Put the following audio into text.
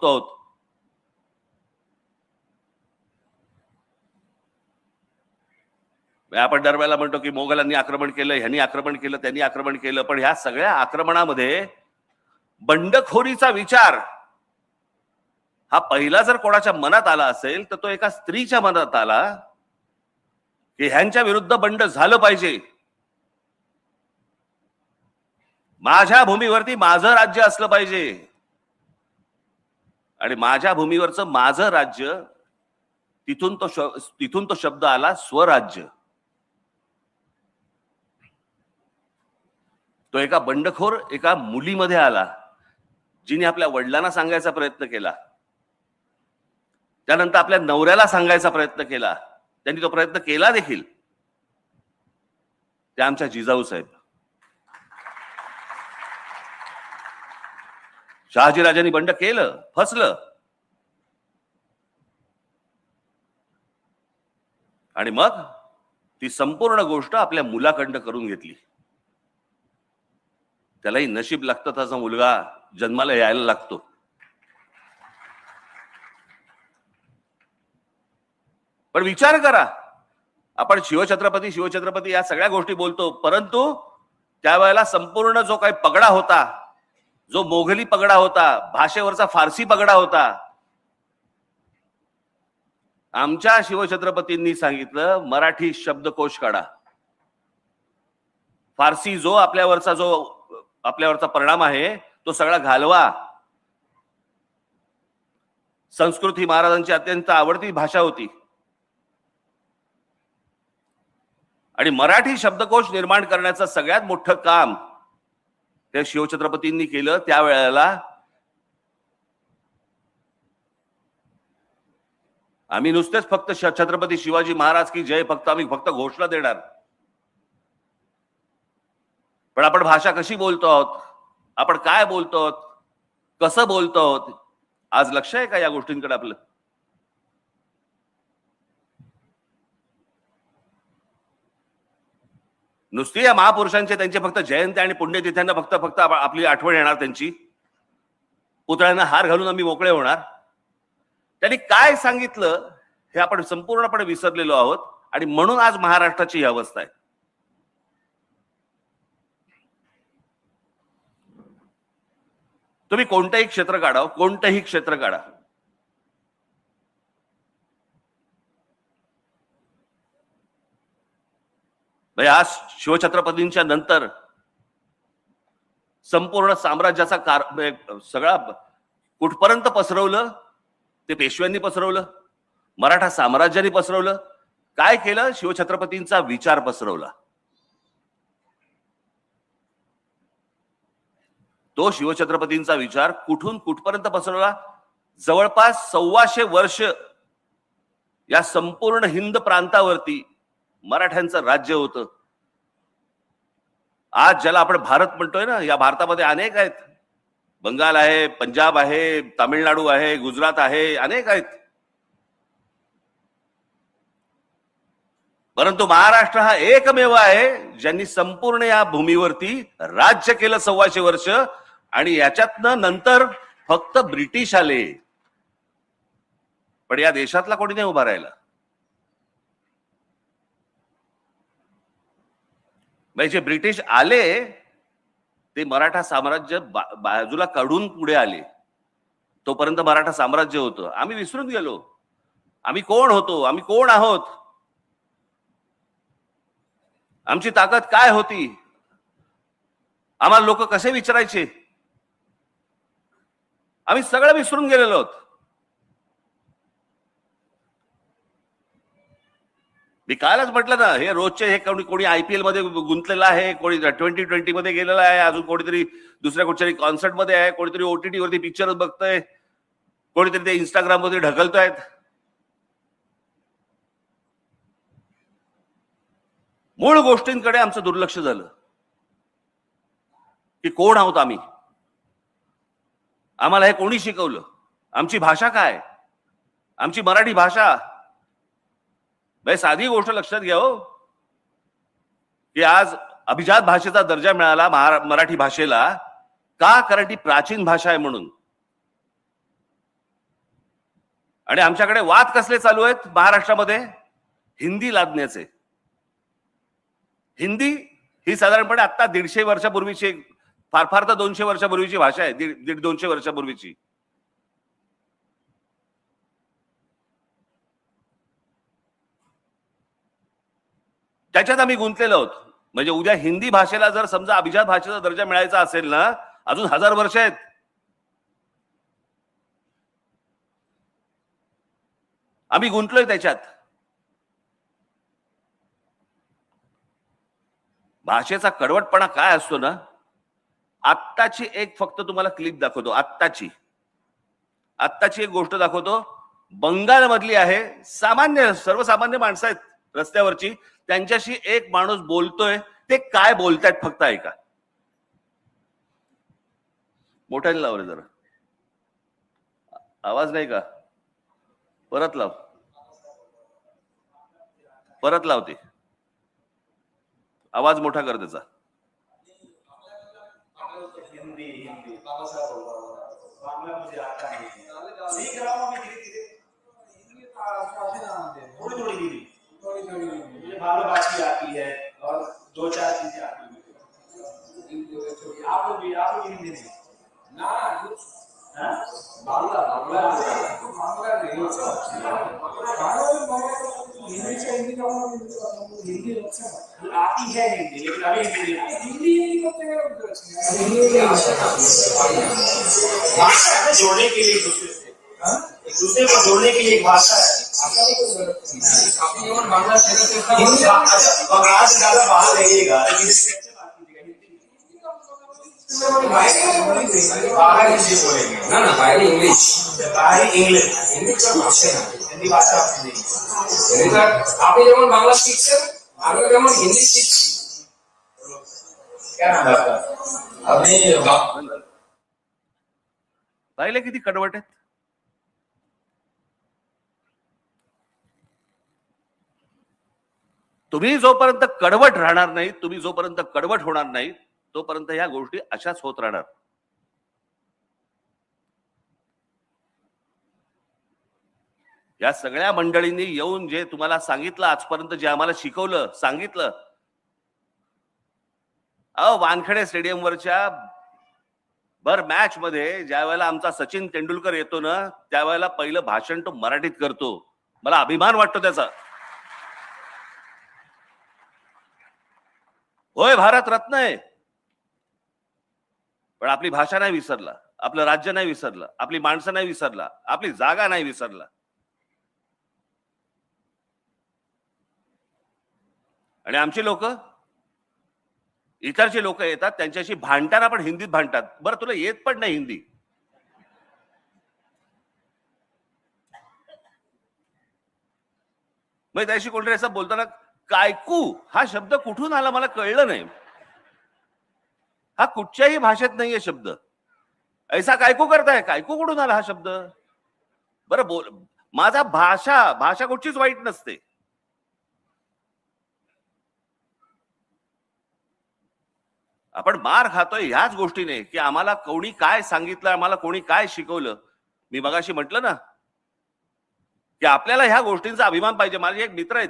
बघतो आहोत. आपण दरवेळेला म्हणतो की मोगलांनी आक्रमण केलं, ह्यांनी आक्रमण केलं, त्यांनी आक्रमण केलं, पण ह्या सगळ्या आक्रमणामध्ये बंडखोरीचा विचार हा पहिला जर कोणाच्या मनात आला असेल तर तो एका स्त्रीच्या मनात आला की ह्यांच्या विरुद्ध बंड झालं पाहिजे. माझ्या भूमीवरती माझं राज्य असलं पाहिजे आणि माझ्या भूमीवरचं माझं राज्य, तिथून तो शब्द आला स्वराज्य. तो एका बंडखोर एका मुलीमध्ये आला, जिने आपल्या वडिलांना सांगायचा प्रयत्न केला, त्यानंतर आपल्या नवऱ्याला सांगायचा प्रयत्न केला, त्यांनी तो प्रयत्न केला देखील. ते आमच्या जिजाऊ साहेब. शहाजीराजांनी बंड केलं, फसलं, आणि मग ती संपूर्ण गोष्ट आपल्या मुलाकडनं करून घेतली. त्यालाही नशीब लागतं, त्याचा मुलगा जन्माला यायला लागतो. पण विचार करा, आपण शिवछत्रपती या सगळ्या गोष्टी बोलतो, परंतु त्यावेळेला संपूर्ण जो काही पगडा होता, जो मोघली पगडा होता, भाषेवरचा फारसी पगडा होता, आमच्या शिवछत्रपतींनी सांगितलं मराठी शब्दकोश काढा. फारसी जो आपल्यावरचा परिणाम आहे तो सगळा घालवा. संस्कृत ही महाराजांची अत्यंत आवडती भाषा होती आणि मराठी शब्दकोश निर्माण करण्याचं सगळ्यात मोठं काम ते शिवछत्रपतींनी केलं. त्यावेळेला आम्ही नुसतेच फक्त छत्रपती शिवाजी महाराज की जय आम्ही फक्त घोषणा देणार, पण आपण भाषा कशी बोलतो आहोत, आपण काय बोलतो आहोत, कसं बोलतो आहोत, आज लक्ष आहे का या गोष्टींकडे आपलं? नुसती या महापुरुषांचे त्यांचे फक्त जयंती आणि पुण्यतिथ्यांना फक्त आपली आठवण येणार, त्यांची पुतळ्यांना हार घालून आम्ही मोकळे होणार. त्यांनी काय सांगितलं हे आपण संपूर्णपणे विसरलेलो आहोत आणि म्हणून आज महाराष्ट्राची ही अवस्था आहे. तुम्ही कोणतंही क्षेत्र काढा, कोणतंही क्षेत्र काढा, आज शिवछत्रपतींच्या नंतर संपूर्ण साम्राज्याचा सगळा कुठपर्यंत पसरवलं ते पेशव्यांनी पसरवलं, मराठा साम्राज्याने पसरवलं. काय केलं? शिवछत्रपतींचा विचार पसरवला. तो शिवछत्रपतींचा विचार कुठून कुठपर्यंत पसरवला? जवळपास 125 वर्ष या संपूर्ण हिंद प्रांतावरती मराठ्यांचं राज्य होतं. आज ज्याला आपण भारत म्हणतोय ना, या भारतामध्ये अनेक आहेत. बंगाल आहे, पंजाब आहे, तामिळनाडू आहे, गुजरात आहे, अनेक आहेत. परंतु महाराष्ट्र हा एकमेव आहे ज्यांनी संपूर्ण या भूमीवरती राज्य केलं 125 वर्ष, आणि याच्यातनं नंतर फक्त ब्रिटिश आले, पण या देशातला कोणी नाही उभा राहिला. म्हणजे ब्रिटिश आले ते मराठा साम्राज्य बाजूला काढून पुढे आले. तोपर्यंत मराठा साम्राज्य होतं. आम्ही विसरून गेलो आम्ही कोण होतो, आम्ही कोण आहोत, आमची ताकद काय होती, आम्हाला लोक कसे विचारायचे, आम्ही सगळं विसरून गेलेलो आहोत. मी कालच म्हटलं ना, हे रोजचे हे कोणी IPL मध्ये गुंतलेला आहे, कोणी T20 मध्ये गेलेला आहे, अजून कोणीतरी दुसऱ्या कुठच्याही कॉन्सर्ट मध्ये आहे, कोणीतरी OTT वरती पिक्चर बघतोय, कोणीतरी ते इंस्टाग्राम मध्ये ढकलतोय. मूळ गोष्टींकडे आमचं दुर्लक्ष झालं की कोण आहोत आम्ही, आम्हाला हे कोणी शिकवलं, आमची भाषा काय, आमची मराठी भाषा. भाई साधी गोष्ट लक्षात घ्या हो, की आज अभिजात भाषेचा दर्जा मिळाला मराठी भाषेला का? कारण ती प्राचीन भाषा आहे म्हणून. आणि आमच्याकडे वाद कसले चालू आहेत महाराष्ट्रामध्ये हिंदी लादण्याचे. हिंदी ही साधारणपणे आता 150 वर्षापूर्वीची, फार फार तर 200 वर्षापूर्वीची भाषा आहे, 150-200 वर्षापूर्वीची. त्याच्यात आम्ही गुंतलेलो आहोत. म्हणजे उद्या हिंदी भाषेला जर समजा अभिजात भाषेचा दर्जा मिळायचा असेल ना, अजून 1000 वर्ष आहेत. आम्ही गुंतलोय त्याच्यात. भाषेचा कडवटपणा काय असतो ना, आत्ताची एक फक्त तुम्हाला क्लिप दाखवतो. आत्ताची एक गोष्ट दाखवतो. बंगालमधली आहे. सामान्य सर्वसामान्य माणसं आहेत रस्त्यावरची, त्यांच्याशी एक माणूस बोलतोय. ते काय बोलतायत फक्त ऐका. मोठ्याने लाव रे जरा, आवाज नाही का? परत लाव, परत लावते. आवाज मोठा कर त्याचा. हिंदी हिंदी बांग्ला मुझे आता नहीं, सीख रहा हूँ मैं धीरे धीरे. थोड़ी थोड़ी हिंदी, मुझे बांग्ला भाषा आती है और 2-4 चीजें आती है. आप लोग हिंदी नहीं ना? बांग्ला हिंदी आती है हिंदी, लेकिन अभी हिंदी भाषा है जोड़ने के लिए, एक दूसरे को जोड़ने के लिए एक भाषा है. बांग्ला से ज्यादा बाहर लगेगा, लेकिन इससे अच्छे बात कीजिएगा हिंदी. बाहर हिंदी बोलेंगे ना, बाहर इंग्लिश हिंदी का भाषा है. हिंदी भाषा आपने আপনি যেমন বাংলা শিখছেন, আমি যেমন হিন্দি শিখছি. क्या नाम है आपका? আপনি पाहिले किती कडवट आहेत. तुम्ही जोपर्यंत कडवट राहणार नाही, तुम्ही जोपर्यंत कडवट होणार नाही, तोपर्यंत ह्या गोष्टी अशाच होत राहणार. या सगळ्या मंडळींनी येऊन जे तुम्हाला सांगितलं आजपर्यंत, जे आम्हाला शिकवलं, सांगितलं. वानखेडे स्टेडियमवरच्या भर मॅच मध्ये ज्या वेळेला आमचा सचिन तेंडुलकर येतो ना, त्यावेळेला पहिलं भाषण तो मराठीत करतो. मला अभिमान वाटतो त्याचा. होय, भारत रत्न आहे, पण आपली भाषा नाही विसरला, आपलं राज्य नाही विसरलं, आपली माणसं नाही विसरला, आपली जागा नाही विसरला. आणि आमची लोक, इतरची लोक येतात, त्यांच्याशी भांडताना पण हिंदीत भांडतात. बरं, तुला येत पण नाही हिंदी. मग त्याशी कोणतरी असं बोलताना कायकू हा शब्द कुठून आला मला कळलं नाही. हा कुठच्याही भाषेत नाहीये शब्द. ऐसा कायकू करताय, कायकू कुठून आला हा शब्द? बरं बोल, माझा भाषा कुठचीच वाईट नसते. आपण मार खातोय ह्याच गोष्टीने की आम्हाला कोणी काय सांगितलं, आम्हाला कोणी काय शिकवलं. मी मगाशी म्हटलं ना की आपल्याला ह्या गोष्टींचा अभिमान पाहिजे. माझे एक मित्र आहेत,